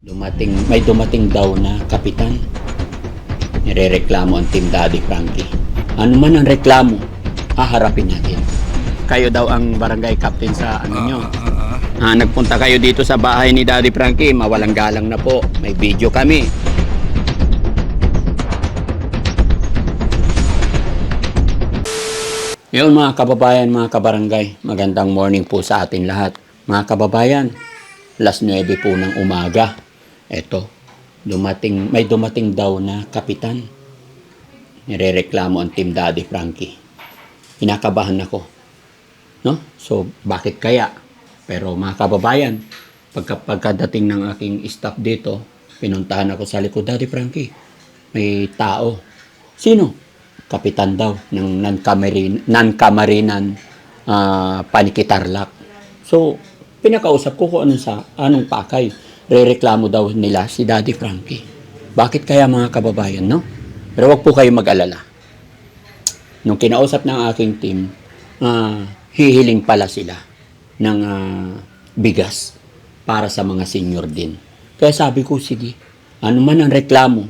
May dumating daw na kapitan. Nirereklamo ang Team Daddy Frankie. Ano man ang reklamo, haharapin natin. Kayo daw ang barangay captain sa ano nyo. Nagpunta kayo dito sa bahay ni Daddy Frankie, mawalang galang na po. May video kami. Yun mga kababayan, mga kabarangay, magandang morning po sa atin lahat. Mga kababayan, alas 9 po ng umaga. Eto, may dumating daw na kapitan. Nirereklamo ang Team Daddy Frankie. Kinakabahan ako. No? So, bakit kaya? Pero mga kababayan, pagkadating ng aking staff dito, pinuntahan ako sa likod, Daddy Frankie, may tao. Sino? Kapitan daw ng non-kamarinan Panikitarlac. So, pinakausap ko kung anong pakay. Rereklamo daw nila si Daddy Frankie. Bakit kaya mga kababayan, no? Pero wag po kayo mag-alala. Nung kinausap ng aking team, hihiling pala sila ng bigas para sa mga senior din. Kaya sabi ko, sige, ano man ang reklamo,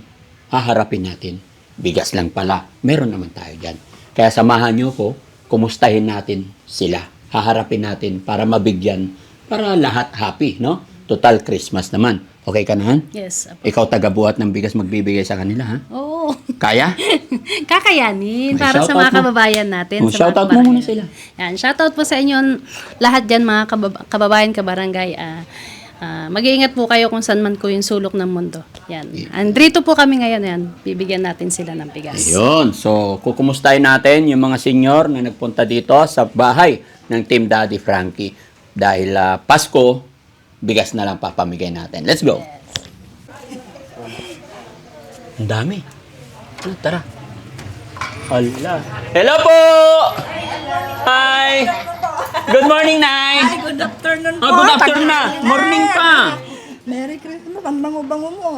haharapin natin. Bigas lang pala. Meron naman tayo dyan. Kaya samahan nyo ko, kumustahin natin sila. Haharapin natin para mabigyan, para lahat happy, no? Total Christmas naman. Okay ka na, Han? Yes. Apo. Ikaw taga-buhat ng bigas magbibigay sa kanila, ha? Oo. Kaya? Kakayanin. Ay, Para sa shoutout mga mo. kababayan natin. Oh, sa mga shoutout mo kabarangay. muna sila. Yan. Shoutout po sa inyo lahat dyan mga kababayan, kabarangay. Mag-iingat po kayo kung saan man ko yung sulok ng mundo. Yan. Andrito po kami ngayon. Yan. Bibigyan natin sila ng bigas. Ayun. So, kukumustahin natin yung mga senior na nagpunta dito sa bahay ng Team Daddy Frankie. Dahil Pasko, bigas na lang papamigay natin. Let's go. Ang dami. Tara. Hala. Hello po! Hi! Good morning, Nay! Ay, good afternoon po. Good afternoon na. Morning pa. Merry Christmas. Ang bango-bango mo.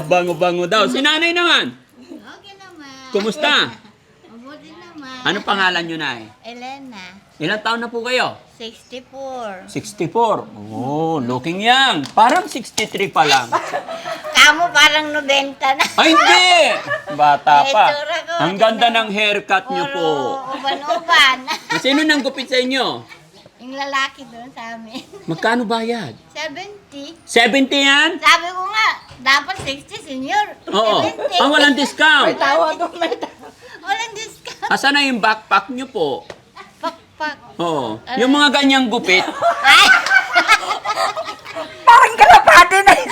Bango-bango daw. Si Nanay naman. Okay naman. Kumusta? Mabuti naman. Anong pangalan nyo, Nay? Elena, Ilang taon na po kayo? 64. 64. Oh, looking young. Parang 63 pa lang. Kamo parang 90 na. Ay, hindi! Bata pa. Itsura ko. Ang ganda ng haircut nyo po. Puro uban-uban. Sino nang gupit sa inyo? Yung lalaki doon sa amin. Magkano bayad? 70. 70 yan? Sabi ko nga, dapat 60 senior. Oo. 70. Walang discount. Tawa doon, may tawa. Walang discount. Asan na yung backpack nyo po? Pakpak. Oo. Yung mga ganyang gupit. Parang kalapate na yun.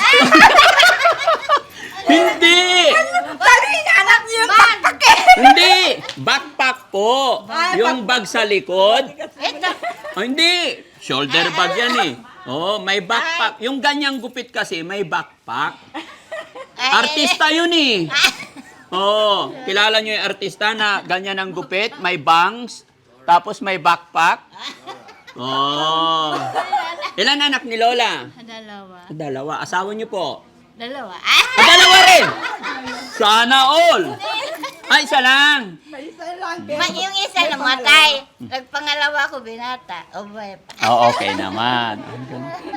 Hindi! Tali nga anak niyo yung pakpak eh. Hindi! Backpack po. Yung bag sa likod. Ito. Oh, hindi. Shoulder bag yan eh. Oh, may backpack. Yung ganyang gupit kasi may backpack. Artista yun eh. Oh, kilala nyo yung artista na ganyan ang gupit, may bangs, tapos may backpack. Oh. Ilan anak ni Lola? Dalawa. Dalawa. Asawa nyo po? Dalawa. Dalawa rin! Sana all! Ay, isa lang. May isa lang. Yung isa namatay. Nagpangalawa ko binata. O ba? Oh, okay naman.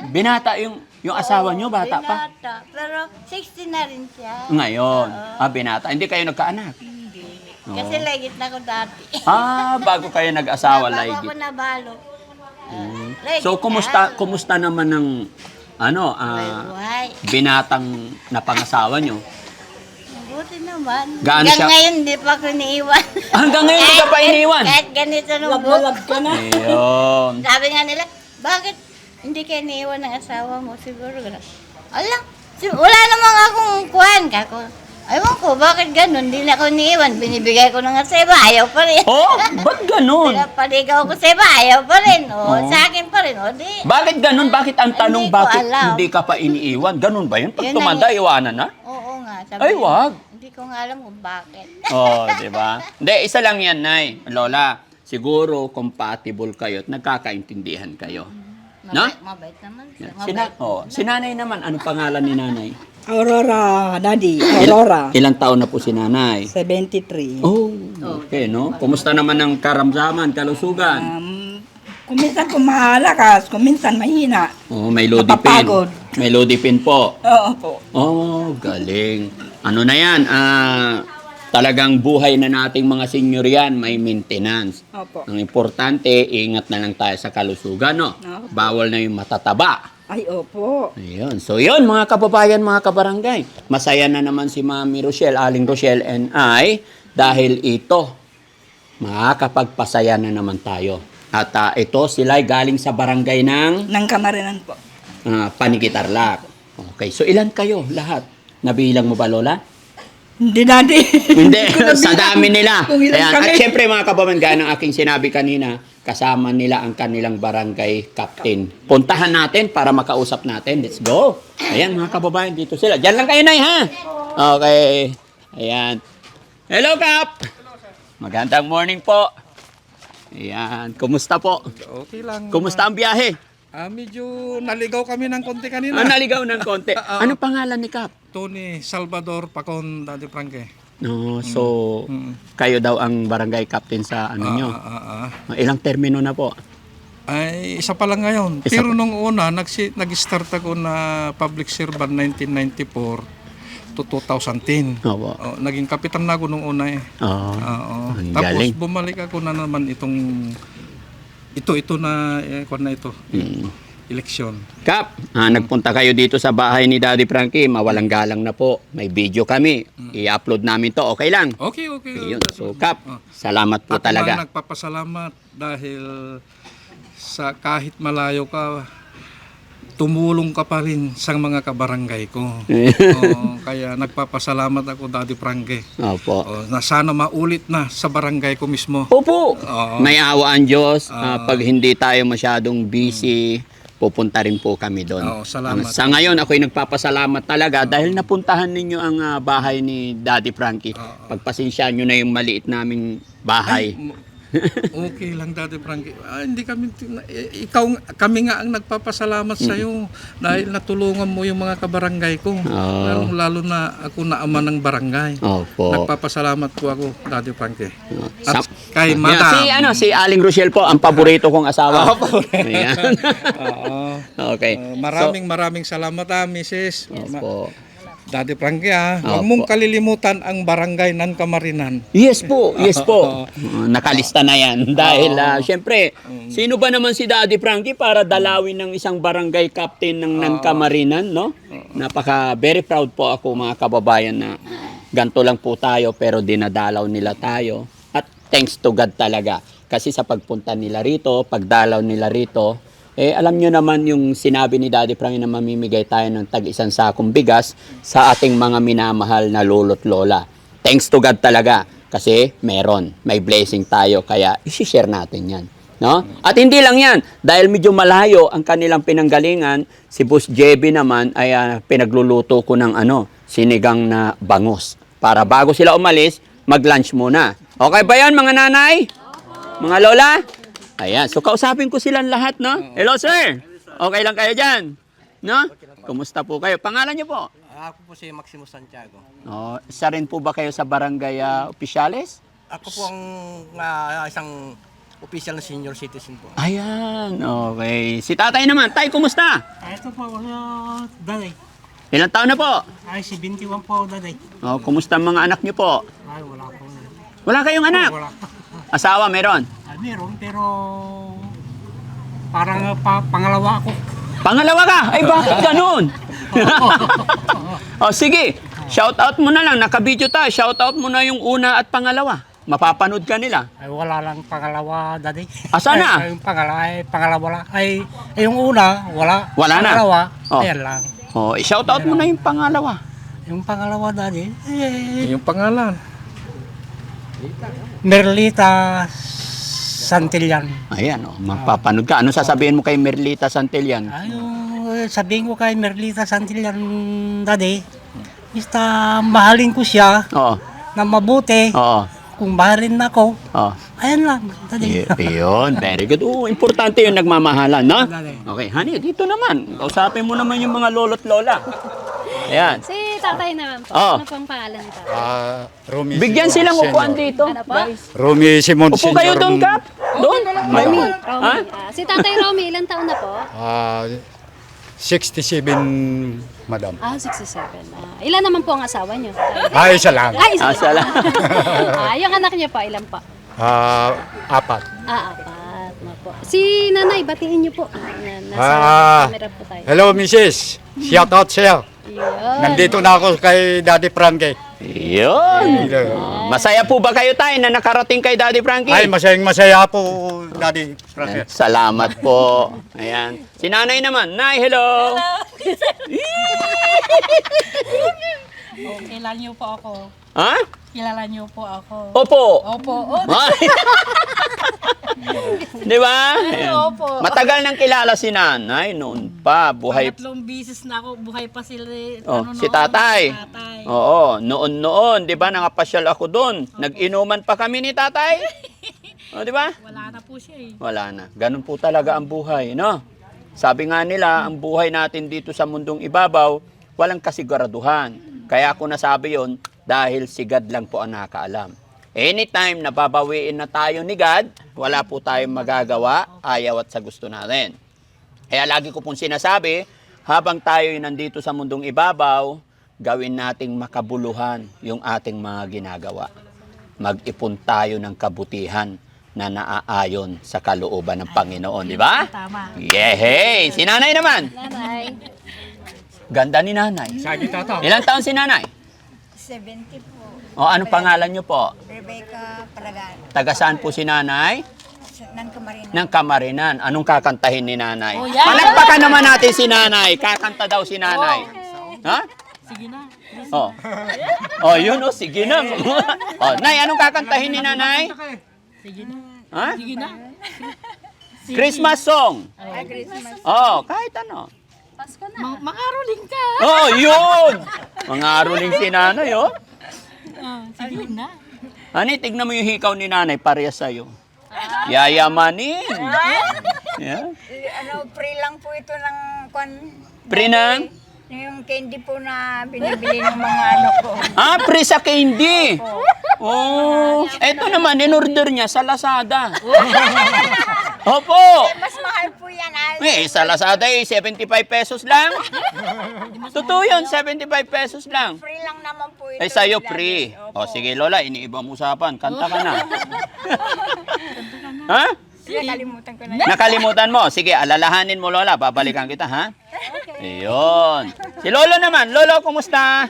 Binata yung asawa nyo, bata pa? Binata. Pero 60 na rin siya. Ngayon. Binata. Hindi kayo nagkaanak? Hindi. Oo. Kasi legit na ko dati. Bago kayo nag-asawa, Bago like ako nabalo. Legit So, kumusta naman ng Buhay. binatang napangasawa nyo? Mabuti naman. Gaano Hanggang siya- ngayon, hindi pa ako iniiwan. Hanggang ngayon, hindi ka pa iniwan? Kahit ganito nung Lab ka na. Ayun. Sabi nga nila, bakit hindi ka iniiwan ng asawa mo? Siguro gano'n. Alam, wala namang akong kuhan. Ewan ko, bakit gano'n? Hindi na ako iniiwan. Binibigay ko na nga sa iba, ayaw pa rin. Oh, ba't ganun? Pinapaligaw ko sa iba, ayaw pa rin. Oo. Sa akin pa rin. Di. Bakit ganun? Bakit ang tanong, Hindi ko bakit alam. hindi ka pa iniiwan? Ganun ba yun? Pag Yun tumanda, ang- iwanan na? Oo nga. Sabi Ay, niya, wag. Hindi ko nga alam kung bakit. Oh, di ba? Hindi, isa lang yan, Nay. Lola, siguro compatible kayo at nagkakaintindihan kayo. No? Mabait naman siya. Si Nanay naman, anong pangalan ni Nanay? Aurora, Daddy. Aurora. Ilang taon na po si Nanay? 73. Oh, okay, no? Kumusta naman ang karamdaman, kalusugan? Kuminsan kung mahalakas, kuminsan mahina. Oh, may lodipin. Napapagod. May lodipin po. Oo po. Oh, galing. Ano na yan? Talagang buhay na nating mga senior yan, may maintenance. Opo. Ang importante, ingat na lang tayo sa kalusugan, no? Opo. Bawal na yung matataba. Ay, opo. Ayun. So, yun, mga kababayan, mga kabarangay. Masaya na naman si Mami Rochelle, Aling Rochelle and I, dahil ito, makakapagpasaya na naman tayo. At ito, sila ay galing sa barangay ng Nang kamarinan po. Panigitarlac. Okay, so ilan kayo lahat? Nabilang mo ba, Lola? Hindi, Daddy. Hindi, ko nabilang sa dami nila. Kung ilan Ayan. kami. At syempre mga kababayan, ng aking sinabi kanina, kasama nila ang kanilang barangay captain. Puntahan natin para makausap natin. Let's go. Ayan mga kababayan, dito sila. Diyan lang kayo, Nay, ha? Okay. Ayan. Hello, Kap! Magandang morning po. Ayan. Kumusta po? Okay lang. Kumusta ang biyahe? Medyo naligaw kami ng konti kanina. Naligaw ng konti. Ano pangalan ni Kap? Tony Salvador Pacon, Daddy Frankie. No, so kayo daw ang barangay captain sa ano nyo. Ilang termino na po? Ay, isa pa lang ngayon. Isa Pero nung una, nag-start ako na public servant 1994 to 2010. Opo. Naging kapitan na ako nung una eh. Oo. Oo. Ang Tapos galing. bumalik ako na naman ito na ito. Eleksyon. Kap, nagpunta kayo dito sa bahay ni Daddy Frankie. Mawalang galang na po. May video kami. I-upload namin to. Okay lang? Okay. Ayun. So, Kap, salamat po Ako talaga. man nagpapasalamat dahil sa kahit malayo ka, tumulong ka pa rin sa mga kabarangay ko. Kaya nagpapasalamat ako, Daddy Frankie. Opo. Na sana maulit na sa barangay ko mismo. Opo. Oo. May awa ang Diyos. Pag hindi tayo masyadong busy, pupunta rin po kami doon. Oo, salamat. Sa ngayon, ako'y nagpapasalamat talaga dahil napuntahan ninyo ang bahay ni Daddy Frankie. Pagpasensyaan nyo na yung maliit naming bahay. Okay lang, Daddy Frankie. Hindi kami, kami nga ang nagpapasalamat sa iyo dahil natulungan mo yung mga kabarangay ko. Lalo na ako na ama ng barangay. Opo. Nagpapasalamat po ako, Daddy Frankie. Sa- At kay Madam. Si Aling Rochelle po, ang paborito kong asawa. Ayan. Oo. Okay. Maraming salamat Mrs. Opo. Daddy Frankie huwag Opo. mong kalilimutan ang barangay ng Kamarinan. Yes po. Nakalista na yan. Dahil, syempre, sino ba naman si Daddy Frankie para dalawin ng isang barangay captain ng Nankamarinan, no? Very proud po ako, mga kababayan, na ganito lang po tayo, pero dinadalaw nila tayo. At thanks to God talaga. Kasi sa pagpunta nila rito, pagdalaw nila rito, alam nyo naman yung sinabi ni Daddy Frankie na mamimigay tayo ng tag-isang sakong bigas sa ating mga minamahal na lolo't lola. Thanks to God talaga. Kasi may blessing tayo, kaya isi-share natin yan. No? At hindi lang yan, dahil medyo malayo ang kanilang pinanggalingan, si Boss JB naman ay pinagluluto ko ng sinigang na bangus. Para bago sila umalis, mag-lunch muna. Okay ba yan, mga nanay? Mga lola? Ayan, so kausapin ko silang lahat, no? Hello, sir! Okay lang kayo dyan? No? Kumusta po kayo? Pangalan niyo po? Ako po si Maximo Santiago. Isa rin po ba kayo sa barangay opisyales? Ako po ang isang official na senior citizen po. Ayan, okay. Si tatay naman. Tay, kumusta? Ito po, Daday. Ilang taon na po? Ay, si 21 po, Daday. Kumusta ang mga anak niyo po? Ay, wala po. Wala kayong anak? Wala. Asawa, meron? Ay, meron, pero parang pangalawa ako. Pangalawa ka? Ay, bakit ganun? Sige. Shout out mo na lang. Naka-video tayo. Shout out mo na yung una at pangalawa. Mapapanood ka nila. Ay, wala lang pangalawa, Daday. Asa na? Ay, yung pangalawa lang. Ay, yung una, wala. Wala na? Pangalawa, Oh. ayan lang. Shout out mo na yung pangalawa. Yung pangalawa, Daday, Yung pangalan. Merlita Santillan. Ayan, mapapanood ka. Ano sasabihin mo kay Merlita Santillan? Ay, sabihin ko kay Merlita Santillan, Daday, basta mahalin ko siya Oo. na mabuti. Oo. Kung mahalin na ako, Oo. ayan lang, Daday. Yun, very good. Importante yung nagmamahalan, no? Dali. Okay, honey, dito naman. Kausapin mo naman yung mga lolo't lola. Ayan. Si tatay naman po. Oh. Ano pong pangalan ni tatay? Romy Bigyan Simon silang Senior. upuan dito. Ano po? Romy Simon Upo kayo doon, Kap. Doon? Romy. Ha? Si Tatay Romy, ilang taon na po? 67, madam. 67. Ilan naman po ang asawa niyo? Isa lang. Isa Asala. yung anak niyo po, ilan po? 4. 4. Na po. Si Nanay, batiin niyo po. Nasa camera po tayo. Hello, Mrs. Shout out sa'yo. Yun. Nandito na ako kay Daddy Frankie. Yun. Masaya po ba kayo tayo na nakarating kay Daddy Frankie? Ay, masayang-masaya po, Daddy Frankie. Salamat po. Ayan. Si Nanay naman. Nay, hello. Kilala niyo po ako. Ha? Kilala niyo po ako. Opo. Opo. Ay. Di ba? Ayan. Opo. Matagal nang kilala si Nanay noon pa. Buhay. Pangatlong bisis na ako. Buhay pa sila. Oh, si noon, Tatay. Tatay. Oo, noon, 'di ba? Nangapasyal ako doon. Nag-inuman pa kami ni Tatay. Oh, 'di ba? Wala na po siya eh. Wala na. Ganun po talaga ang buhay, no? Sabi nga nila, ang buhay natin dito sa mundong ibabaw, walang kasiguraduhan. Kaya ako nasabi 'yon dahil si God lang po ang nakakaalam. Anytime na babawiin na tayo ni God, wala po tayong magagawa, ayaw at sa gusto natin. Kaya lagi ko pong sinasabi, habang tayo nandito sa mundong ibabaw, gawin nating makabuluhan yung ating mga ginagawa. Mag-ipon tayo ng kabutihan na naaayon sa kalooban ng Panginoon, di ba? Tama. Yehey! Si Nanay naman. Nanay. Ganda ni Nanay. Sige, tata. Ilang taon si Nanay? 70 po. O, anong pangalan niyo po? Rebecca Palagan. Taga saan po si Nanay? Nang Camarines. Ng Kamarinan. Anong kakantahin ni Nanay? Oh, yan! Palakpakan naman natin si Nanay. Kakanta daw si Nanay. Ha? Sige na. Oh. Oh, yun oh, sige na. Oh, Nay, anong kakantahin ni Nanay? Sige na. Ha? Sige na. Christmas song. Oh, kahit ano. Makaruling ka. Oh, yun. Mga aruling si Nanay, oh. Sige na. Ani, tignan mo yung hikaw ni Nanay, parehas sa'yo. Yayamanin. Yeah. Free lang po ito ng Pre ng? yung candy po na binibili ng mga ko. Ah, pre sa candy. Oh, eto naman, in-order niya sa Lazada. Opo. Mas mahal po yan. Sa Lazada 75 pesos lang. Totoo yun, 75 pesos lang. Free lang naman po ito. Sa'yo free. O sige Lola, iniibang usapan. Kanta ka na. Ha? Nakalimutan ko na. Nakalimutan mo. Sige, alalahanin mo Lola. Babalikan kita, ha? Ayun. Si Lolo naman. Lolo, kumusta?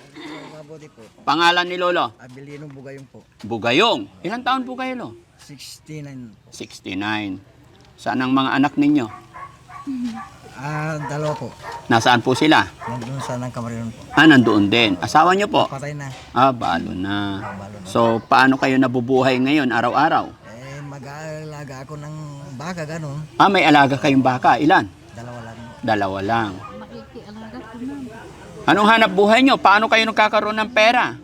Mabuti po. Pangalan ni Lolo? Abilino Bugayong po. Bugayong. Ilang taon po kayo, Lo? 69 po. 69. Saan ang mga anak ninyo? Dalawa po. Nasaan po sila? Nandun sa nang Camarines po. Nandoon din. Asawa niyo po? Patay na. Balo na. So, paano kayo nabubuhay ngayon, araw-araw? Mag-aalaga ako ng baka, ganun. May alaga kayong baka. Ilan? Dalawa lang. Dalawa lang. Anong hanap buhay nyo? Paano kayo nagkakaroon ng pera?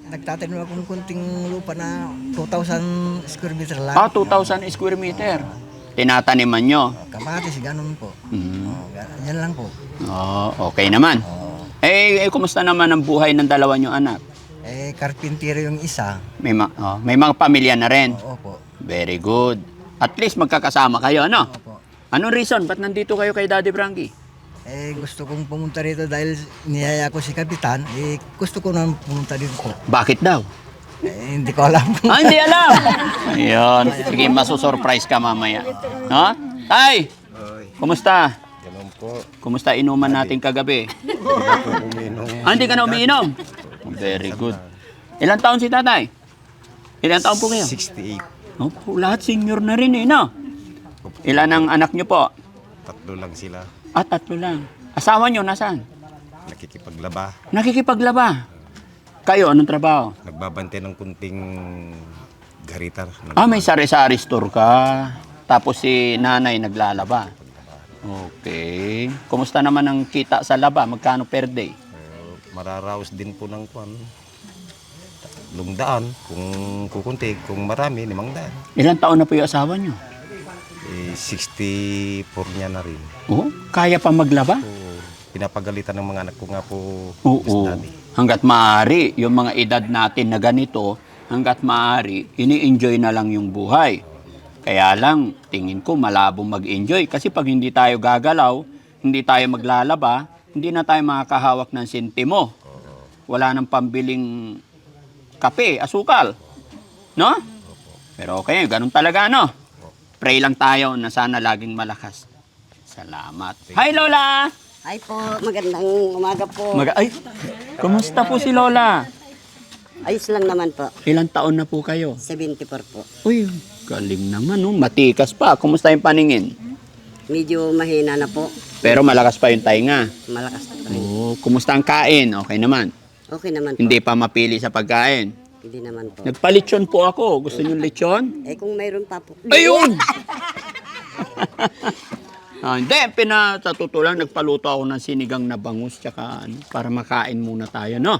Nagtatanim akong kunting lupa na 2,000 square meter lang. 2,000 square meter. Tinataniman nyo? Kamatis, ganun po. Yan lang po. Okay naman. Kumusta naman ang buhay ng dalawa nyo anak? Karpintero yung isa. May mga pamilya na rin? Opo. Very good. At least magkakasama kayo, ano? Opo. Anong reason? Ba't nandito kayo kay Daddy Frankie? Gusto kong pumunta rito dahil niyaya ko si Kapitan. Gusto ko na pumunta dito po. Bakit daw? Hindi ko alam. Hindi alam. Ayun. Sige, masusurprise ka mamaya. Ha? Tay! Kumusta? Ganun po. Kumusta inuman natin kagabi? Hindi ka na umiinom? Very good. Ilang taon si tatay? Ilang taon po kayo? 68. Opo, lahat senior na rin eh, no? Ilan ang anak nyo po? 3 lang sila. 3 lang. Asawa nyo, nasaan? Nakikipaglaba. Nakikipaglaba. Kayo, anong trabaho? Nagbabante ng kunting garita. May sari-sari store ka. Tapos si nanay naglalaba. Okay. Kumusta naman ang kita sa laba? Magkano per day? Mararaos din po ng kwan. 500. Kung kukunti, kung marami, 500. Ilang taon na po yung asawa nyo? 64 niya na rin. Kaya pa maglaba? Pinapagalitan ng mga anak ko nga po. Oo. Hanggat maaari, yung mga edad natin na ganito, hanggat maaari, ini-enjoy na lang yung buhay. Kaya lang, tingin ko malabong mag-enjoy. Kasi pag hindi tayo gagalaw, hindi tayo maglalaba, hindi na tayo makakahawak ng sentimo. Wala nang pambiling kape, asukal. No? Pero okay, ganun talaga, no? Pray lang tayo na sana laging malakas. Salamat. Hi, Lola! Ay po, magandang umaga po. Ay, kumusta po si Lola? Ayos lang naman po. Ilang taon na po kayo? 74 po. Uy, galing naman, no? Matikas pa. Kumusta yung paningin? Medyo mahina na po. Pero malakas pa yung tainga. Malakas na pa rin. Oh, kumusta ang kain? Okay naman. Okay naman po. Hindi pa mapili sa pagkain. Hindi naman po. Nagpalitsyon po ako. Gusto niyo lechon? Eh kung mayroon pa po. Ayun! Hindi, sa totoo lang, nagpaluto ako ng sinigang na bangus tsaka para makain muna tayo, no?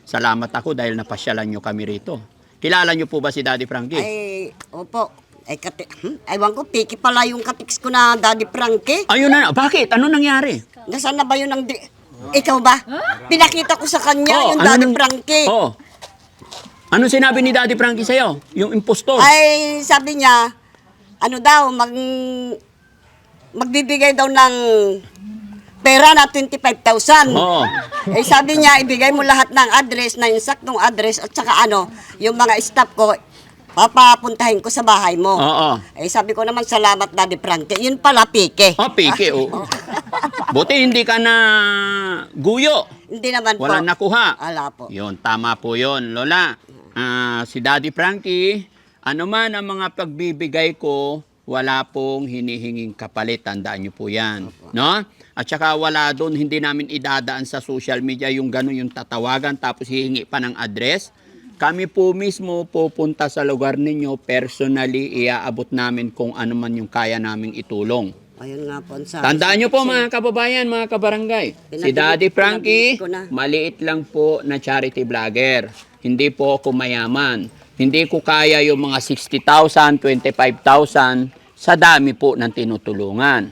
Salamat ako dahil napasyalan nyo kami rito. Kilala nyo po ba si Daddy Frankie? Ay, opo. Ay, aywan ko, piki pala yung katiks ko na Daddy Frankie. Ayun na. Bakit? Ano nangyari? Nasaan na ba yun ang ikaw ba? Pinakita ko sa kanya yung Daddy Frankie. Oo. Ano sinabi ni Daddy Frankie sa'yo? Yung impostor? Ay, sabi niya, ano daw, magbibigay daw ng pera na 25,000. Oo. Eh sabi niya, ibigay mo lahat ng address, na yung saktong address, at saka yung mga staff ko, papapuntahin ko sa bahay mo. Oo. Eh sabi ko naman, salamat Daddy Frankie. Yun pala, pike. Pike, oo. Buti hindi ka na guyo. Hindi naman po. Walang nakuha. Wala po. Yun, tama po yun, Lola. Si Daddy Frankie, ano man ang mga pagbibigay ko, wala pong hinihinging kapalit. Tandaan niyo po yan. No? At saka wala doon, hindi namin idadaan sa social media yung gano'n, yung tatawagan tapos hihingi pa ng address. Kami po mismo pupunta sa lugar ninyo, personally, iaabot namin kung ano man yung kaya naming itulong. Ayun nga po. Tandaan nyo po mga kababayan, mga kabarangay. Si Daddy Frankie, maliit lang po na charity vlogger. Hindi po ako mayaman. Hindi ko kaya yung mga 60,000, 25,000 sa dami po ng tinutulungan.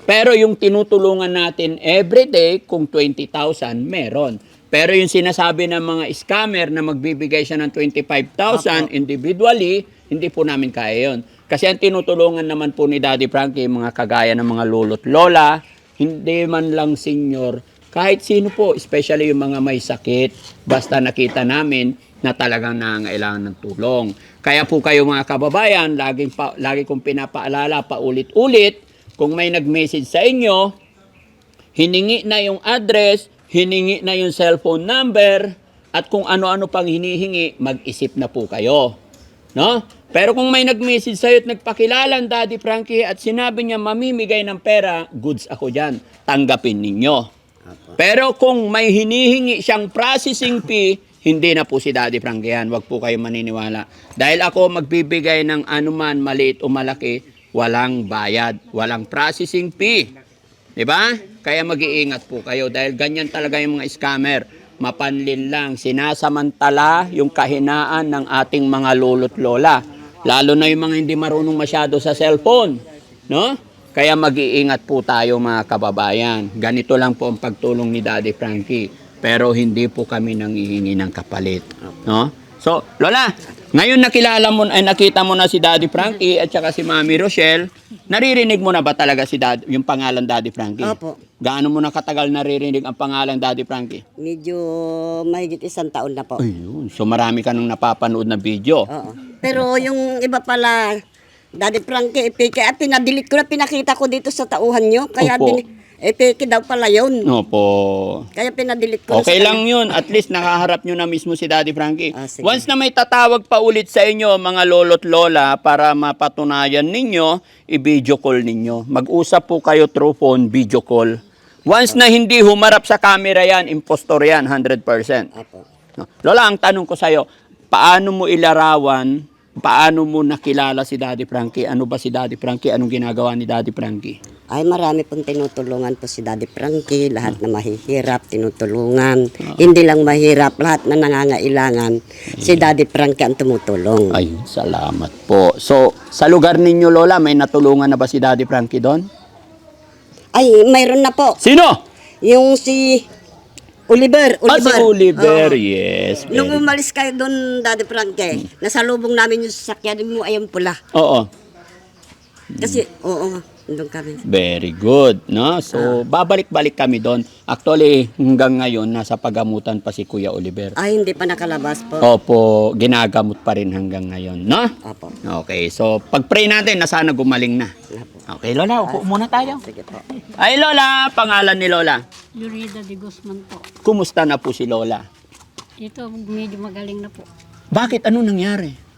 Pero yung tinutulungan natin everyday, kung 20,000, meron. Pero yung sinasabi ng mga scammer na magbibigay siya ng 25,000 individually, hindi po namin kaya yun. Kasi ang tinutulungan naman po ni Daddy Frankie, mga kagaya ng mga lolo't lola, hindi man lang senior, kahit sino po, especially yung mga may sakit, basta nakita namin na talagang nangangailangan ng tulong. Kaya po kayo mga kababayan, lagi kong pinapaalala paulit-ulit, kung may nag-message sa inyo, hiningi na yung address, hiningi na yung cellphone number, at kung ano-ano pang hinihingi, mag-isip na po kayo. No? Pero kung may nag-message sa'yo at nagpakilala ang Daddy Frankie at sinabi niya mamimigay ng pera, goods ako dyan, tanggapin ninyo. Pero kung may hinihingi siyang processing fee, hindi na po si Daddy Frankie yan. Huwag po kayo maniniwala. Dahil ako magbibigay ng anuman, maliit o malaki, walang bayad, walang processing fee. Diba? Kaya mag-iingat po kayo dahil ganyan talaga yung mga scammer. Mapanlin lang, sinasamantala yung kahinaan ng ating mga lolo't lola. Lalo na yung mga hindi marunong masyado sa cellphone. No? Kaya mag-iingat po tayo mga kababayan. Ganito lang po ang pagtulong ni Daddy Frankie. Pero hindi po kami nanghihingi ng kapalit. No? So, Lola, ngayon nakita mo na si Daddy Frankie at saka si Mami Rochelle. Naririnig mo na ba talaga yung pangalan Daddy Frankie? Opo. Gaano mo na katagal naririnig ang pangalan Daddy Frankie? Medyo mahigit 1 taon na po. Ayun. So marami ka nang napapanood na video. Oo. Pero yung iba pala, Daddy Frankie, epeke, pinadelete ko na, pinakita ko dito sa tauhan nyo. Kaya Opo. epeke daw pala yun. Opo. Kaya pinadelete ko Okay na sa lang yun. At least nakaharap nyo na mismo si Daddy Frankie. Sige. Once na may tatawag pa ulit sa inyo, mga lolo't lola, para mapatunayan ninyo, i-video call ninyo. Mag-usap po kayo through phone, video call. Once na hindi humarap sa camera yan, impostor yan, 100%. Opo. No. Lola, ang tanong ko sa'yo, paano mo ilarawan, paano mo nakilala si Daddy Frankie? Ano ba si Daddy Frankie? Anong ginagawa ni Daddy Frankie? Ay, marami pong tinutulungan po si Daddy Frankie. Lahat na mahihirap, tinutulungan. Hindi lang mahirap, lahat na nangangailangan. Si Daddy Frankie ang tumutulong. Ay, salamat po. So, sa lugar ninyo, Lola, may natulungan na ba si Daddy Frankie doon? Ay, mayroon na po. Sino? Yung si Oliver. Si Oliver, Oo. yes. Nung umalis kayo doon, Daddy Frankie, nasalubong namin yung sasakyan mo, ayun pula. Oo. Kasi, oo, doon kami. Very good, no? So, babalik-balik kami doon. Actually, hanggang ngayon, nasa pagamutan pa si Kuya Oliver. Ay, hindi pa nakalabas po. Opo, ginagamot pa rin hanggang ngayon, no? Opo. Okay, so pag-pray natin na sana gumaling na. Okay, Lola, upo muna tayo. Sige po. Ay, Lola, pangalan ni Lola. Yurida de Guzman po. Kumusta na po si Lola? Ito, medyo magaling na po. Bakit? Ano nangyari?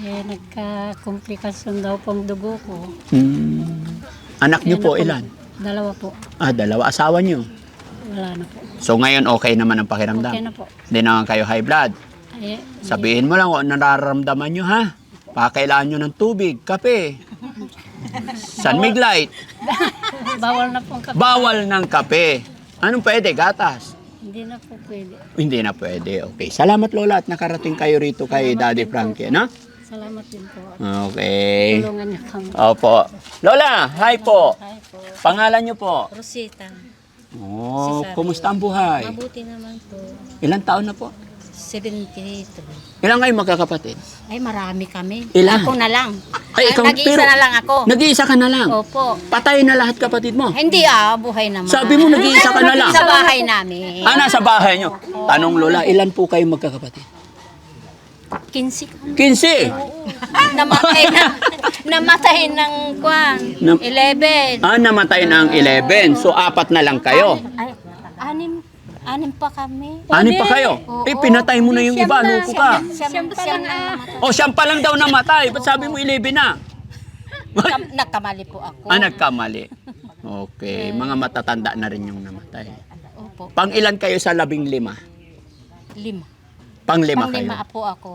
Nagka-komplikasyon daw pong dugo ko. Anak niyo po, ilan? Dalawa po. Dalawa. Asawa niyo? Wala na po. So, ngayon okay naman ang pakiramdam? Okay na po. Hindi naman kayo high blood? Ay, Sabihin mo lang kung nararamdaman nyo, ha? Pakailangan nyo ng tubig, kape. San Miglite. bawal na pong kape. Bawal ng kape. Anong pwede? Gatas? Hindi na po pwede. Hindi na pwede. Okay. Salamat, Lola, at nakarating kayo rito kay Daddy Frankie, no? Salamat din po. Okay. Tulungan niyo kami. Opo. Lola, hi po. Hi po. Pangalan nyo po? Rosita. Oh, kumusta ang buhay? Mabuti naman po. Ilang taon na po? 72. Ilang kayo magkakapatid? Ay, marami kami. Ilan? Ako na lang. Ay, ikaw, nag-iisa na lang ako. Nag-iisa ka na lang? Opo. Patay na lahat kapatid mo? Hindi buhay naman. Sabi mo nag-iisa ka na lang? Sa bahay namin. Nasa bahay nyo. Tanong, Lola, ilan po kayo magkakapatid? 15. 15. Namatay ng kwan. Nam- 11. Namatay ng 11. So, 4 na lang kayo. Ay, anim pa kami. 6 pa kayo? Oo. Pinatay mo na yung iba. Loko ka. Siyam pa lang O, siyam pa lang daw namatay. Ba't sabi mo 11 na? Nagkamali po ako. Nagkamali. Okay. Mga matatanda na rin yung namatay. Opo. Pang ilan kayo sa 15? 5. Pang 5 kayo. Panglima po ako,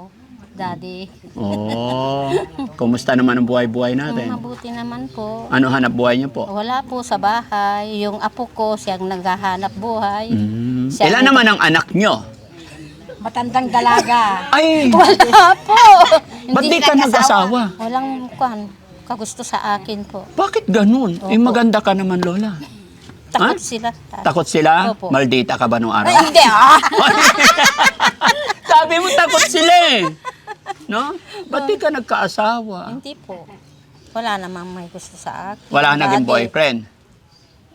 Daddy. Oh. Kumusta naman ang buhay-buhay natin? Mabuti naman po. Ano hanap buhay niyo po? Wala po sa bahay. Yung apo ko, siyang naghahanap buhay. Siya Ilan naman ang anak nyo? Matandang dalaga. Ay! Wala po. Ba't di ka nag-asawa? Walang kwan. Kagusto sa akin po. Bakit ganun? Maganda ka naman, Lola. Takot sila. Takot sila? Opo. Maldita ka ba nung araw? Ay, hindi Sabi mo takot sila eh. No? Ba't di ka nagkaasawa? Hindi po. Wala namang may gusto sa akin. Wala naging Daddy. boyfriend?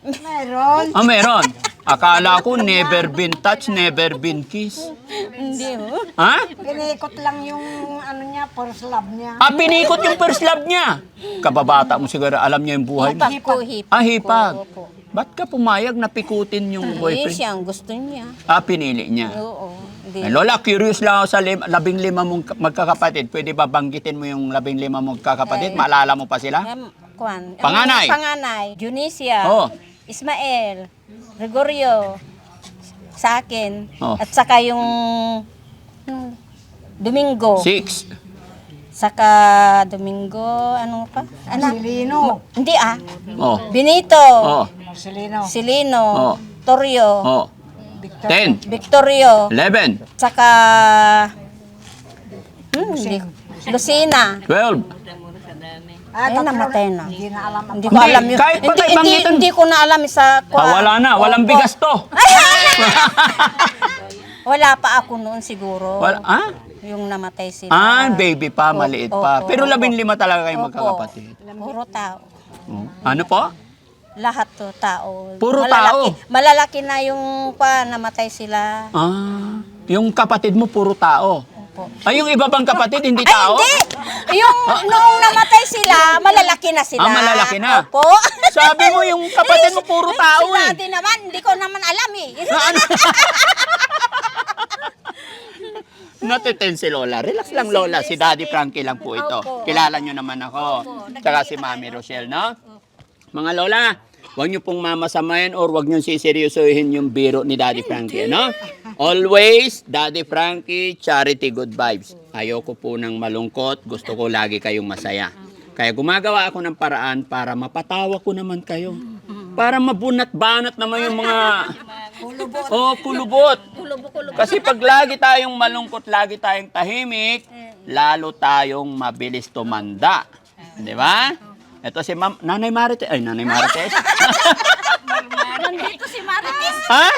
Meron. Meron. Akala ko never been touched, never been kissed. Hindi ho. Ha? Pinikot lang yung ano niya, first love niya. Pinikot yung first love niya. Kababata mo siguro, alam niya yung buhay mo. Hipag po, hipag. Hipag. Opo. Ba't ka pumayag na pikutin yung Eh, boyfriend? siyang gusto niya. Pinili niya. Oo. Hindi. Lola, curious lang ako sa 15 mong magkakapatid. Pwede ba banggitin mo yung 15 mong magkakapatid? Maalala mo pa sila? Kwan. Panganay? Panganay. Junisia. Oh. Ismael. Gregorio. Sa akin. Oh. At saka yung Domingo. 6. Saka Domingo, ano pa? Anak. Silino. Hindi Oh. Benito. Oh. Silino. Silino. Oh. Torio. Oh. 10. Victorio. 11. Saka Lucina. 12. Ay, namatay na. Hindi na alam. Hindi ko alam yun. kahit pa tayo bangitan. Hindi ko na alam sa Wala na. Walang Opo. bigas to. Wala pa ako noon siguro. Yung namatay sila. Baby pa, maliit pa. Opo. Pero 15 talaga kayong Opo. magkakapatid. Puro tao. Ano po? Lahat to tao. Puro malalaki, tao? Malalaki na yung namatay sila. Yung kapatid mo, puro tao. Opo. Yung iba bang kapatid, hindi tao? Hindi! Yung noong namatay sila, malalaki na sila. Malalaki na? Opo. Sabi mo, yung kapatid mo, puro tao Si eh. Daddy naman, hindi ko naman alam eh. Natiten si Lola. Relax lang, Lola. Si Daddy Frankie lang po ito. Opo. Kilala nyo naman ako. Tsaka si Mami Rochelle, no? Mga Lola, huwag nyo pong mamasamayan or huwag nyo siseryosohin yung biro ni Daddy Frankie, no? Always, Daddy Frankie, charity, good vibes. Ayoko po ng malungkot. Gusto ko lagi kayong masaya. Kaya gumagawa ako ng paraan para mapatawa ko naman kayo. Para mabunat-banat naman yung mga... kulubot. Kasi pag lagi tayong malungkot, lagi tayong tahimik, lalo tayong mabilis tumanda. Di ba? Ito si Nanay Marites. Ay, Nanay Marites. Nandito si Marites. Ha?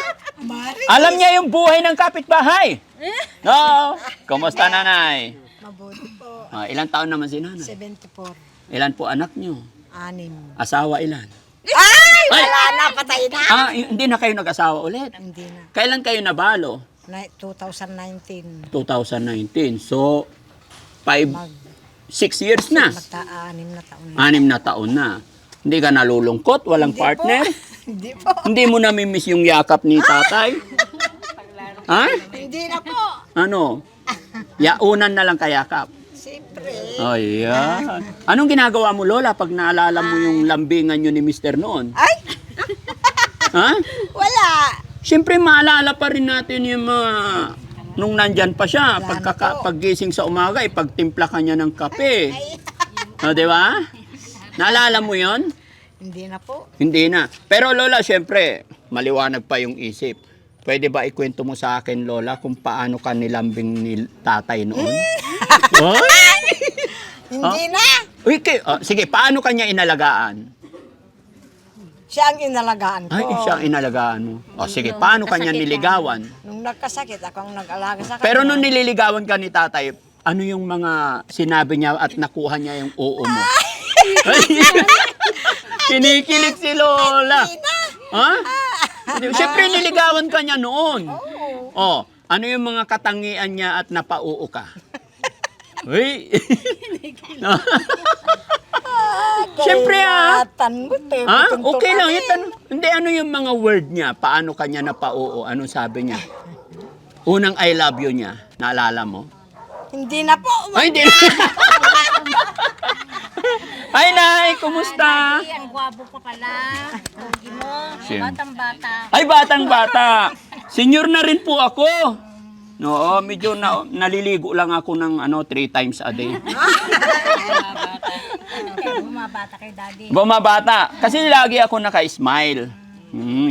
Alam niya yung buhay ng kapitbahay. No? Kumusta, Nanay? Mabuti po. Ilang taon naman si Nanay? 74. Ilan po anak nyo? 6. Asawa ilan? Ay! Wala na, patay na. Hindi na kayo nag-asawa ulit. Hindi na. Kailan kayo nabalo? 2019. 2019. So, 6 years na. 6 na taon na. 6 na taon na. Hindi ka nalulungkot? Walang partner? Hindi po. Hindi mo namimiss yung yakap ni tatay? Ha? Hindi na po. Ano? Yaunan na lang kayakap. Siyempre. Oh, yeah. Anong ginagawa mo, Lola, pag naalala mo yung lambingan nyo ni Mr. noon? Ay! Ha? Wala. Siyempre, maalala pa rin natin yung mga... Nung nandyan pa siya, paggising sa umaga, ipagtimpla ka niya ng kape. O, di ba? Naalala mo yon? Hindi na po. Hindi na. Pero Lola, siyempre, maliwanag pa yung isip. Pwede ba ikwento mo sa akin, Lola, kung paano ka nilambing ni tatay noon? Hindi na. Uy, sige, paano kanya inalagaan? Siya ang inalagaan ko. Ay, siya ang inalagaan mo. O sige, paano kanya niligawan? Nung nagkasakit, ako ang nag-alaga sa kanya. Pero nung nililigawan ka ni tatay, ano yung mga sinabi niya at nakuha niya yung oo mo? Kinikilig si Lola. Ha? Siyempre, niligawan ka niya noon. Oh, ano yung mga katangian niya at napauo ka? Uy! Siyempre okay lang. Hindi, ano yung mga word niya? Paano kanya napauo? Anong sabi niya? Unang I love you niya. Naalala mo? Hindi na po. Ay, hindi na. Ay, Nay, kumusta? Ang gwabo pa pala. Hindi mo. Batang-bata. Ay, batang-bata. Senior na rin po ako. Oo, medyo naliligo lang ako ng 3 times a day. Bumabata kay daddy. Bumabata. Kasi lagi ako naka-smile.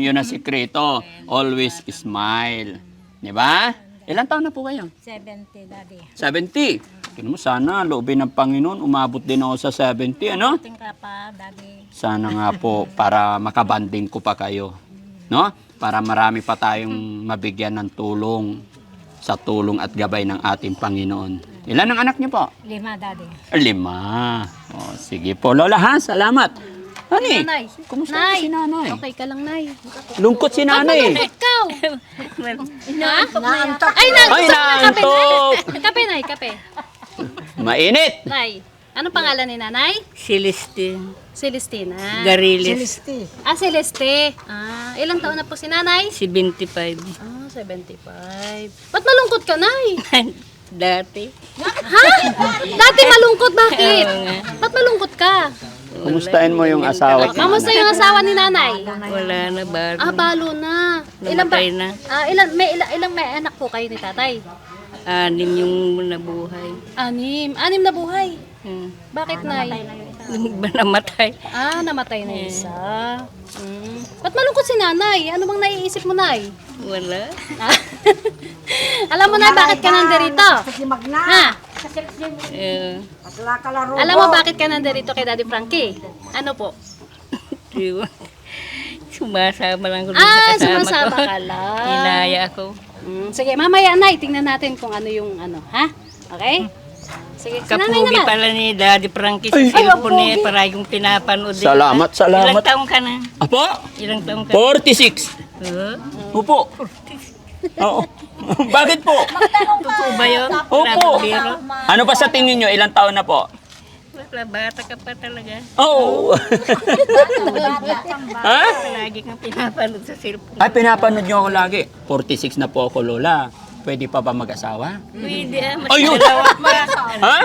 Yun ang sikreto. Always smile. Di ba? Ilan taon na po kayo? 70, daddy. 70. Kino mo, sana loobin ng Panginoon, umabot din ako sa 70, ano? Tingka pa, daddy. Sana nga po para makabanding ko pa kayo. No? Para marami pa tayong mabigyan ng tulong sa tulong at gabay ng ating Panginoon. Ilan ang anak niyo po? 5, daddy. 5. O, sige po, Lola, ha? Salamat. Honey, Nanay. kumusta Nay. si nanay? Okay ka lang, Nay. Lungkot si nanay. Ikaw! Naantok. Ay, Ay, naantok! Kape, Nay, kape. Mainit. Nay, anong pangalan ni Nanay? Celestine. Celestina. Gariles. Silisti. Celeste. Ilang taon na po si Nanay? 75. 75. Ba't malungkot ka, Nay? Dati. Ha? Dati malungkot, bakit? Ba't malungkot ka? Kumustahin mo yung asawa? Kamusta yung asawa ni Nanay? Wala na ba? Balo na. Ilan ba? Namatay na. Ilang may anak po kayo ni Tatay? 6 yung nabuhay. 6 na buhay. Bakit, Nay? Ba namatay? Namatay na isa. Ba't malungkot si Nanay? Ano bang naiisip mo, Nay? Wala. Alam mo na bakit ka nandirito? Kasi magna. Ha? Patla ka laro. Alam mo bakit ka nandirito kay Daddy Frankie? Ano po? Sumasama lang ko sa kasama sumasama ko. ka lang. Inaya ako. Sige, mamaya, Nay, tingnan natin kung ano yung ha? Okay? Sige, si Nanay Kapugi naman. pala ni Daddy Frankie sa cellphone niya, para yung pinapanood. Salamat. Ilang taong ka na? Apo? Ilang taong ka? 46. Opo. Oo. Bakit po? Totoo ba yun? Opo. Biro? Ano pa sa tingin nyo? Ilang taon na po? Wala, bata ka pa talaga. Oo. Ha? Lagi kang pinapanood sa cellphone. Ay, pinapanood nyo ako lagi. 46 na po ako, Lola. Pwede pa ba mag-asawa? Pwede mas Ayun! dalawa pa. Ha?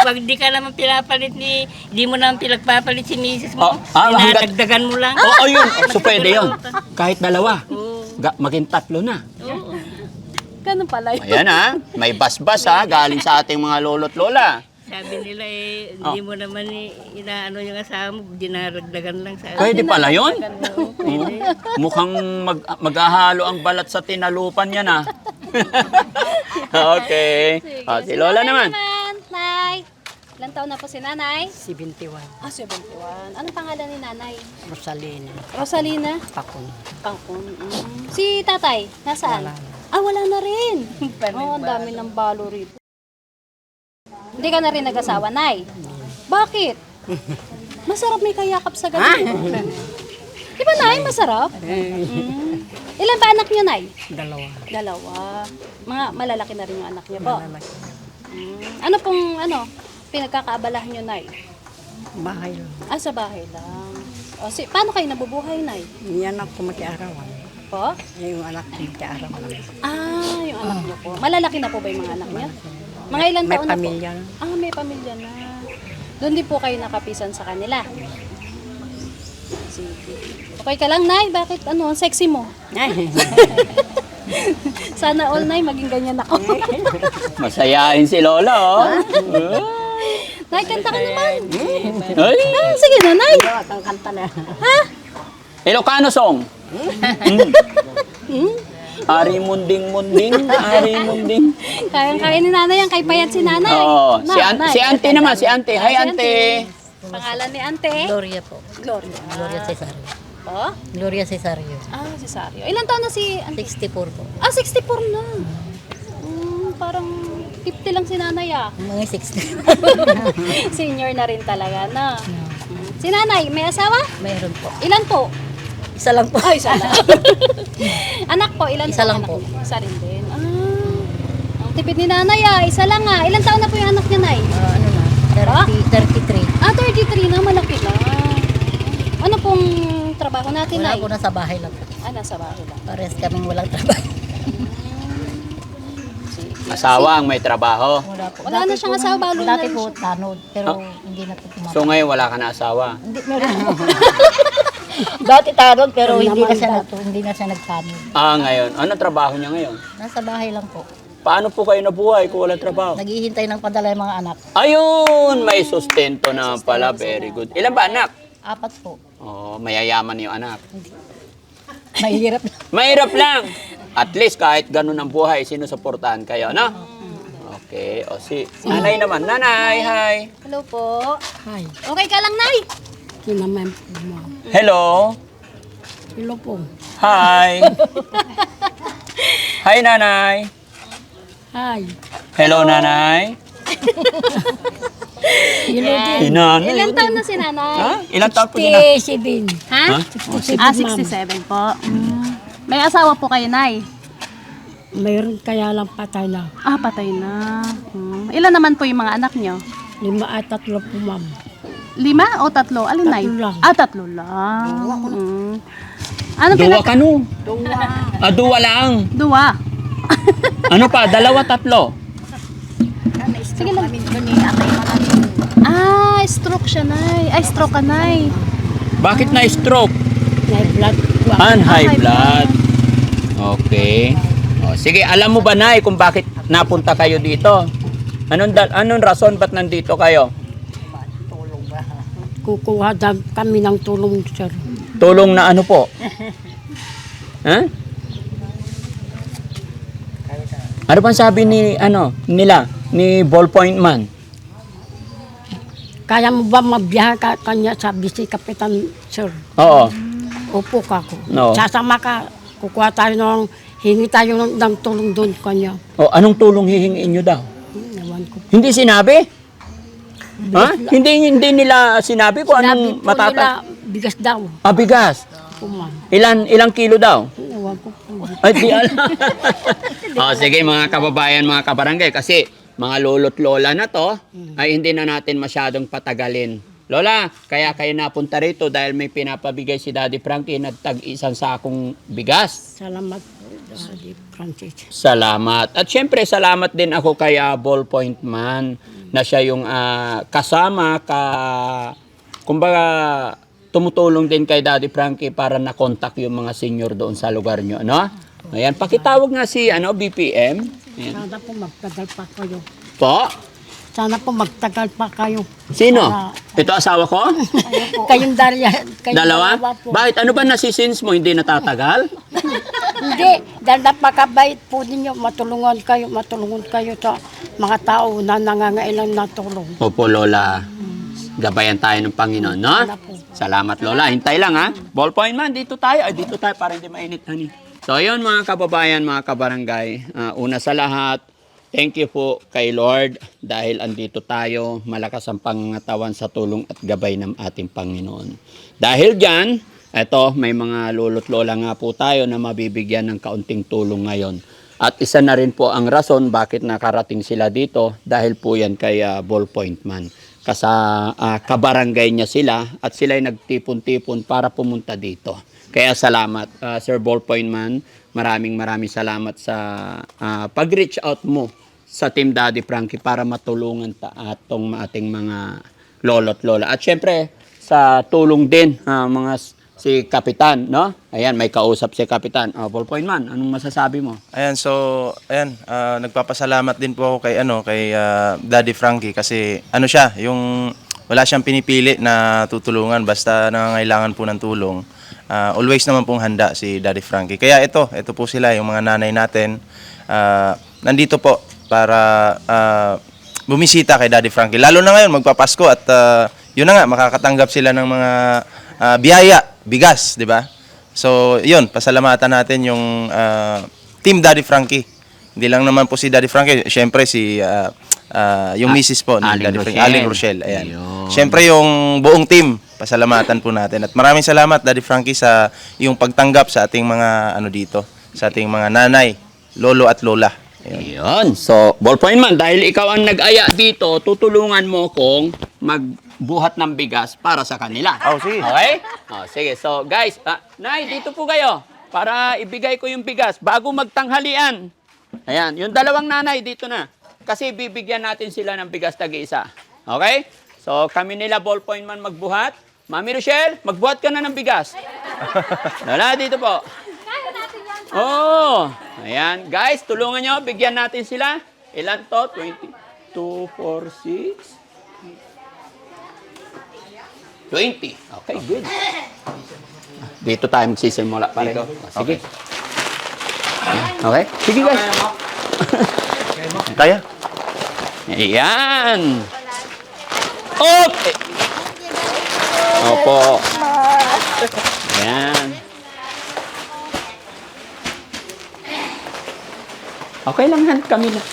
Wag di ka naman pinapalit di mo naman pinagpapalit si misis mo. Hanggat... Dinadagdagan mo lang. Oo, yun. So, pwede yun. Kahit dalawa. Maging 3 na. Ganun pala yun. Ayan ha. May basbas ha. Galing sa ating mga lolo't lola. Sabi nila hindi mo naman inaano yung asawa mo, dinaragdagan lang sa Pwede pala yun? Mukhang maghahalo ang balat sa tinalupan yan ha. Okay. Si Lola naman. Nay. Ilang taon na po si Nanay? 71. 71. Anong pangalan ni Nanay? Rosalina. Rosalina? Pakon. Pangkon. Si Tatay, nasaan? Wala na rin. Ang dami ng balo rito. Hindi ka na rin nag-asawa, Nay? Bakit? Masarap may kayakap sa gabi. Di ba, Nay? Masarap? Ilan ba anak niyo, Nay? Dalawa. Mga malalaki na rin yung anak niyo po? Ano pong, pinagkakaabalahan niyo, Nay? Bahay lang. Sa bahay lang. Paano kayo nabubuhay, Nay? Yan ako makiarawan. Po? Yung anak ko makiarawan. Yung anak niyo po. Malalaki na po ba yung mga anak niyo? Mga ilan May taon na po? pamilya. May pamilya na. Doon din po kayo nakapisan sa kanila. Sige. Okay ka lang, Nay? Bakit? Ang sexy mo? Sana all, Nay, maging ganyan ako. Masayain si Lola, oh. Nay, kanta ka naman. Ay, Sige na, Nay. Ang kanta na. Ilocano song. Ari munding, ari munding. Kayang-kaya ni Nanay yan. Kay payat si Nanay. Oo, Nay. si Auntie naman, si Auntie. Hi, Si Auntie. Pangalan ni Ante? Gloria po. Gloria. Gloria Cesario. Po? Gloria Cesario. Cesario. Ilan taon na si Ante? 64 po. 64 na. Parang 50 lang si Nanay, Mga 60. Senior na rin talaga, na. Si Nanay, may asawa? Mayroon po. Ilan po? Isa lang po. Isa lang. Anak po, ilan Isa po? lang anak po. niyo? Isa rin din. Ang tipid ni Nanay, isa lang, Ilan taon na po yung anak niya, Nay? Ano na? 33. 33 na, malaki na. Ano pong trabaho natin, Wala Nay? po, nasa bahay lang po. Nasa bahay lang. Parehas kaming walang trabaho. Asawa ang may trabaho. Wala na siyang asawa, balo na Dati rin po, siya. tanod. Pero hindi na po tumama. So ngayon wala ka na asawa. Hindi, meron po. Dati tanod, pero hindi na siya nagtanod. Ngayon. Ano trabaho niya ngayon? Nasa bahay lang po. Paano po kayo nabuhay kung walang trabaho? Naghihintay ng padala yung mga anak. Ayun, may sustento na pala. Very good. Ilan ba anak? 4 po. Mayayaman yung anak. Mahirap. Mahirap lang. At least kahit ganun ang buhay, sinusuportahan kayo, no? Okay. Si Nanay naman. Nanay, hi. Hello po. Hi. Okay ka lang, Nay? Kinaman mo. Hello. Hello po. Hi. Hi, Nanay. Hi. Hello, Nanay. Hello din. Nanay. Ilan taon na si Nanay? Ha? Ilan taon po si Nanay? 67. Ha? 67 po. May asawa po kayo, Nay? Mayroon kaya lang patay na. Patay na. Ilan naman po yung mga anak nyo? 5 at 3 po, ma'am. 5 o 3? Alin, Nay? 3 lang. 3 lang. Ano Duwa ka no? Duwa lang. Duwa. Ano pa? 2, 3. Sige lang. Stroke siya, Nay. Stroke ka, Nay. Bakit na stroke? High blood po. High blood. Okay. Sige, alam mo ba, Nay, kung bakit napunta kayo dito? Anong rason ba't nandito kayo? Kukuha kami ng tulong, sir. Tulong na ano po? Ha? Ano bang sabi nila, ni Ballpoint Man? Kaya mo ba mabiyahe ka kanya, sabi si Kapitan, sir? Oo. Upo ka ko. No. Sasama ka. Kukuha tayo hingi tayo ng tulong doon kanya. Anong tulong hihingiin nyo daw? Ewan ko. Hindi sinabi? Ha? Hindi nila sinabi kung anong Sinabi po nila, matata... bigas daw. Bigas. Po, ma'am. Ilang kilo daw? Ewan ko po. Ay, di alam. Sige mga kababayan, mga kabarangay, kasi mga lolo't lola na to, ay hindi na natin masyadong patagalin. Lola, kaya kayo napunta rito dahil may pinapabigay si Daddy Frankie na tag-isang sakong bigas. Salamat po, Daddy Francis. Salamat. At syempre, salamat din ako kay Ballpoint Man na siya yung kasama kumbaga, tumutulong din kay Daddy Frankie para na-contact yung mga senior doon sa lugar nyo, no? Ayan, pakitawag nga si BPM. Ayan. Sana po magtagal pa kayo. Po? Sana po magtagal pa kayo. Sino? Para- Ito asawa ko? Kayong Dalawa? po. Bakit? Ano ba nasisins mo? Hindi natatagal? Hindi, dahil napakabait po ninyo, matulungan kayo sa mga tao na nangangailangan ng tulong. Opo, Lola. Gabayan tayo ng Panginoon, no? Salamat, Lola. Hintay lang, ha? Ballpoint Man, dito tayo. Ay, dito tayo para hindi mainit, honey. So, yun mga kababayan, mga kabarangay. Una sa lahat, Thank you po kay Lord dahil andito tayo, malakas ang pangangatawan sa tulong at gabay ng ating Panginoon. Dahil dyan, eto, may mga lolo't lola nga po tayo na mabibigyan ng kaunting tulong ngayon. At isa na rin po ang rason bakit nakarating sila dito dahil po yan kay Ballpoint Man. Kabarangay niya sila at sila ay nagtipon-tipon para pumunta dito. Kaya salamat, Sir Ballpoint Man. Maraming salamat sa pag-reach out mo sa Team Daddy Frankie para matulungan atong ating mga lolo't lola. At syempre, sa tulong din si Kapitan, no? Ayan, may kausap si Kapitan. Ballpoint Man, anong masasabi mo? Ayan, nagpapasalamat din po ako kay Daddy Frankie kasi siya, yung wala siyang pinipili na tutulungan basta nangangailangan po ng tulong. Always naman pong handa si Daddy Frankie. Kaya ito po sila, yung mga nanay natin. Nandito po para bumisita kay Daddy Frankie. Lalo na ngayon, magpapasko at yun na nga, makakatanggap sila ng mga biyaya, bigas, di ba? So, yun, pasalamatan natin yung Team Daddy Frankie. Hindi lang naman po si Daddy Frankie, syempre yung misis po ni Daddy Frankie, Aling Rochelle. Ayan. Syempre yung buong team, pasalamatan po natin. At maraming salamat Daddy Frankie sa yung pagtanggap sa ating mga dito, sa ating mga nanay, lolo at lola. Ayun. So, Ballpoint Man, dahil ikaw ang nag-aya dito, tutulungan mo kong magbuhat ng bigas para sa kanila. Sige. Okay? Sige. So, guys, Nay, dito po kayo para ibigay ko yung bigas bago magtanghalian. Ayan, yung dalawang nanay dito na. Kasi bibigyan natin sila ng bigas tag-isa. Okay? So, kami nila Ballpoint Man magbuhat. Mami Rochelle, magbuhat ka na ng bigas. Wala, dito po. Ayan. Guys, tulungan nyo. Bigyan natin sila. Ilan to? 20, 2, 4, 6, 20. Okay, good. Dito tayo magsisimula. Dito. Sige. Okay? Sige, guys. Kaya? Ayan. Okay. Opo. Ayan. Okay lang, Han. Kami lang.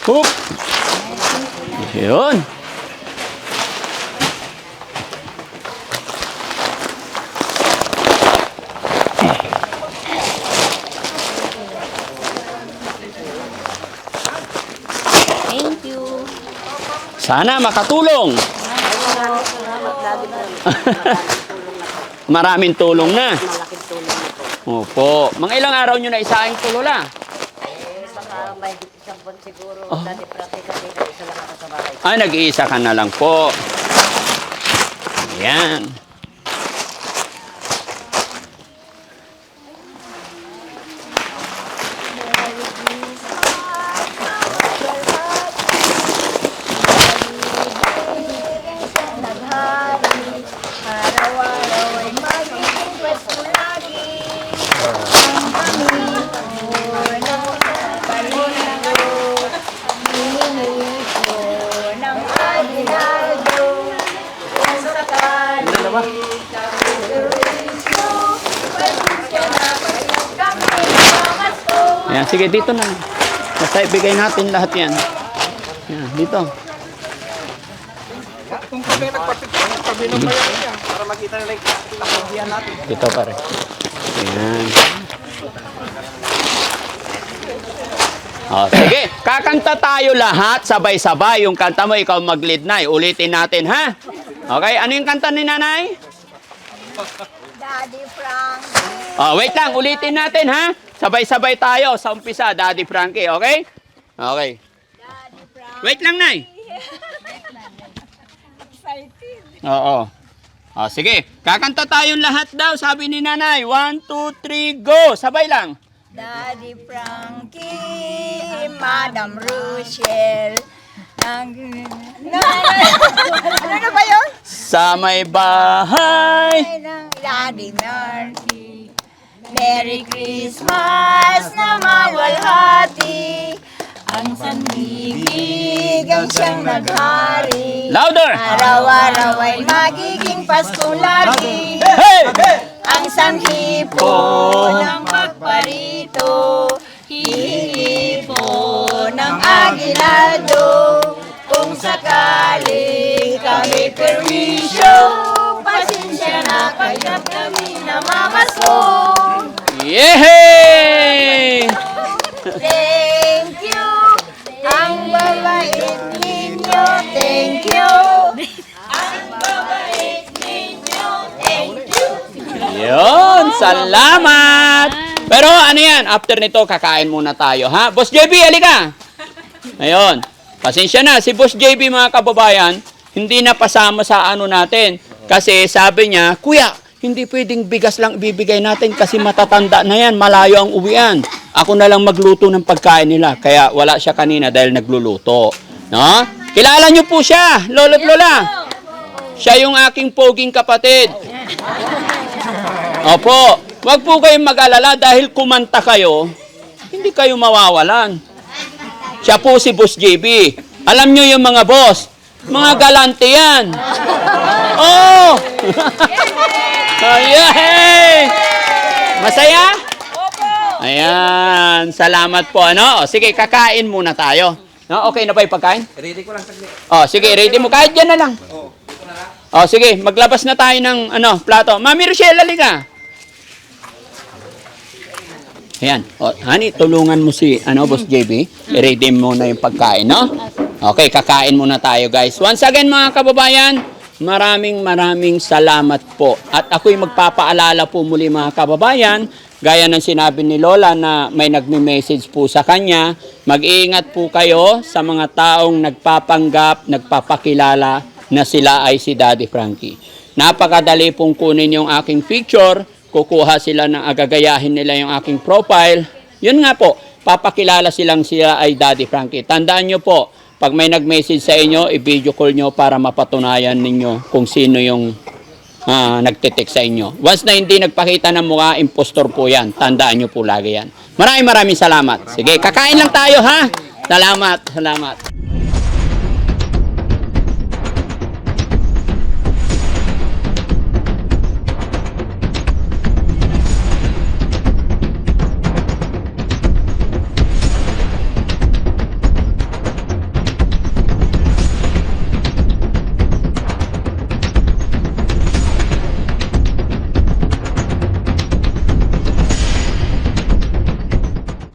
Hoop. Yun. Thank you. Sana makatulong. Maraming tulong na. Malaking tulong ito. Opo. Mga ilang araw nyo na isaing tulola? Baka may isang buwan siguro. Daddy Frankie kasi isa lang ako sa bahay. Nag-iisa ka na lang po. Ayan. Ayan, sige, dito na. Basta ibigay natin lahat yan. Ayan, dito. Kung kami nagpatipon, kami ng bayan niya para makita nila yung takbuhan natin. Dito pare. Ayan. Sige, kakanta tayo lahat, sabay-sabay. Yung kanta mo, ikaw mag-lead na. Ulitin natin, ha? Okay, ano yung kanta ni nanay? Daddy Frankie. Wait lang, ulitin natin, ha? Sabay-sabay tayo sa umpisa, Daddy Frankie, okay? Okay. Daddy Frankie. Wait lang, Nay. Excited. Oo. Sige, kakanta tayong lahat daw, sabi ni nanay. 1, 2, 3, go! Sabay lang. Daddy Frankie, Madam Rochelle. Ano na ba yun? Sa may bahay. Daddy Frankie. Merry Christmas na mawalhati. Ang sanbibig ang siyang naghari. Louder! Araw-araw ay magiging Tuwing Pasko lagi ang sanhi po ng pagparito, hihingi po ng aginaldo. Kung sakaling kami perwisyo, pasensya na kaya't kami namamasko. Yehey! Thank you, ang babait ninyo. Thank you, ang babait ninyo. Thank you. Yun, salamat! Pero ano yan, after nito, kakain muna tayo, ha? Boss JB, halika! Ayun, pasensya na, si Boss JB, mga kababayan, hindi na pasama sa ano natin. Kasi sabi niya, Kuya, hindi pwedeng bigas lang ibibigay natin kasi matatanda na yan, malayo ang uwian. Ako na lang magluto ng pagkain nila. Kaya wala siya kanina dahil nagluluto. No? Kilala niyo po siya, lolo't lola. Siya yung aking poging kapatid. Opo, wag po kayong mag-alala dahil kumanta kayo, hindi kayo mawawalan. Siya po si Boss JB. Alam niyo yung mga boss, mga galante yan. Oh! Ayan! Masaya? Ayan, salamat po. Ano? O, sige, kakain muna tayo. No? Okay na ba yung pagkain? Ready ko lang saglit. O, sige, ready mo. Kahit dyan na lang. O, sige, maglabas na tayo ng plato. Mami Rochelle, halika. Ayan. O, honey, tulungan mo si Boss JB. I-ready mo na yung pagkain, no? Okay, kakain muna tayo, guys. Once again, mga kababayan, maraming salamat po. At ako'y magpapaalala po muli, mga kababayan, gaya ng sinabi ni Lola na may nagme-message po sa kanya, mag-iingat po kayo sa mga taong nagpapanggap, nagpapakilala na sila ay si Daddy Frankie. Napakadali pong kunin yung aking picture, kukuha sila ng agagayahin nila yung aking profile. Yun nga po, papakilala sila ay Daddy Frankie. Tandaan nyo po, pag may nag-message sa inyo, i-video call nyo para mapatunayan ninyo kung sino yung nagtitik sa inyo. Once na hindi nagpakita ng mukha, impostor po yan. Tandaan nyo po lagi yan. Maraming salamat. Sige, kakain lang tayo, ha? Salamat.